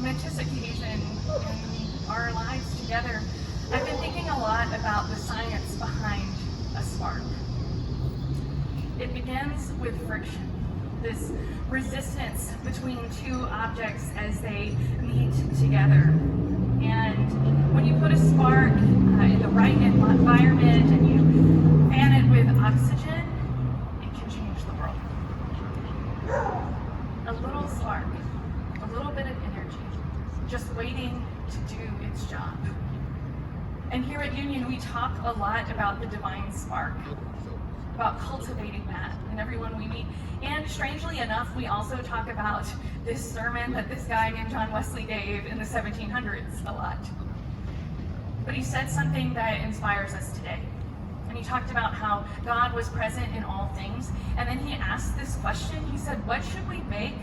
momentous occasion in our lives together, I've been thinking a lot about the science behind a spark. It begins with friction, this resistance between two objects as they meet together. And when you put a spark in the right environment and you fan it with oxygen, it can change the world. A little spark, a little bit of energy, just waiting to do its job. And here at Union, we talk a lot about the divine spark, about cultivating that in everyone we meet. And strangely enough, we also talk about this sermon that this guy named John Wesley gave in the 1700s a lot. But he said something that inspires us today. And he talked about how God was present in all things. And then he asked this question. He said, what should we make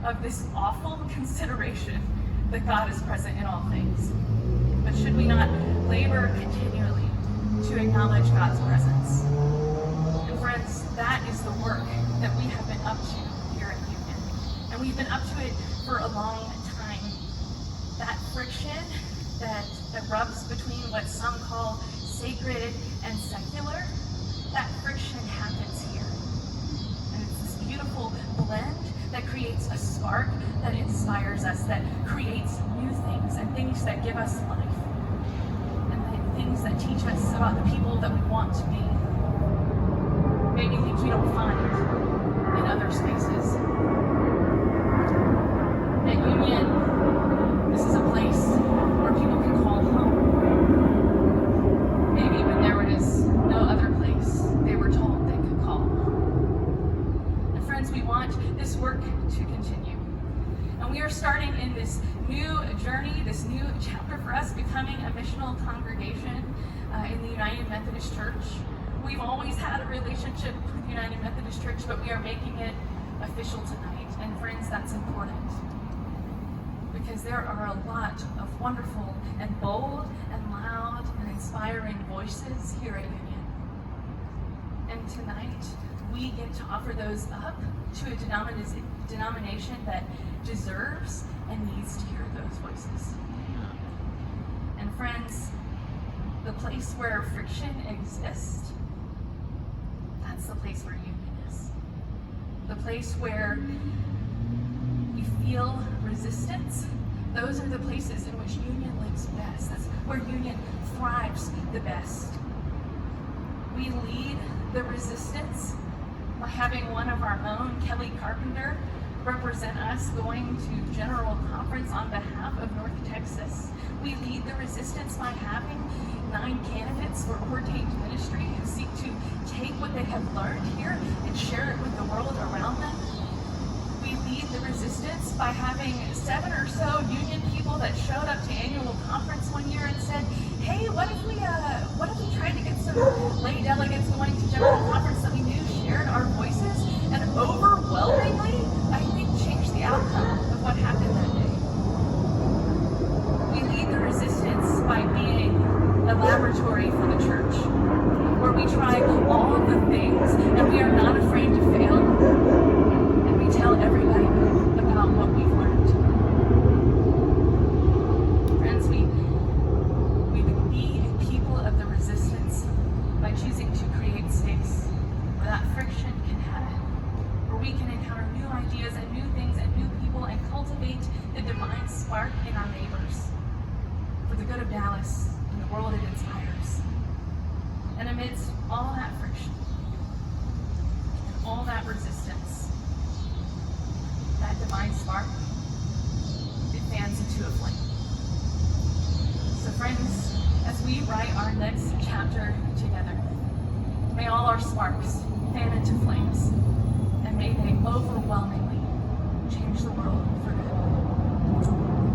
of this awful consideration that God is present in all things? But should we not labor continually to acknowledge God's presence? And friends, that is the work that we have been up to here at Union. And we've been up to it for a long time. That friction that rubs between what some call sacred and secular, that friction happens here. And it's this beautiful blend that creates a spark that inspires us, that creates new things and things that give us life. And things that teach us about the people that we want to be. Maybe things we don't find in other spaces. At Union, this is a place where people can call home. Maybe when there was no other place they were told they could call. And friends, we want this work to continue. And we are starting in this new journey, this new chapter for us, becoming a missional congregation in the United Methodist Church. We've always had a relationship with United Methodist Church, but we are making it official tonight. And friends, that's important. Because there are a lot of wonderful and bold and loud and inspiring voices here at Union. And tonight, we get to offer those up to a denomination that deserves and needs to hear those voices. And friends, the place where friction exists, that's the place where Union is. The place where we feel resistance, those are the places in which Union lives best. That's where Union thrives the best. We lead the resistance by having one of our own, Kelly Carpenter, represent us going to General Conference on behalf of North Texas. We lead the resistance by having 9 candidates for ordained ministry who seek to take what they have learned here and share it with the world around them. We lead the resistance by having 7 or so Union people that showed up to annual conference one year and said, hey, what if we tried to get some lay delegates going to General Conference that we knew shared our voices, and overwhelmingly, I think, changed the outcome of what happened that day. We lead the resistance by being a laboratory for the church, where we try all of the things and we are not afraid to fail, and we tell everybody about what we've learned. Friends, we be a people of the resistance by choosing to create space where that friction can happen, where we can encounter new ideas and new things and new people and cultivate the divine spark in our neighbors for the good of Dallas and the world it inspires. And amidst all that friction and all that resistance, that divine spark, it fans into a flame. So friends, as we write our next chapter together, may all our sparks fan into flames, and may they overwhelmingly change the world for good.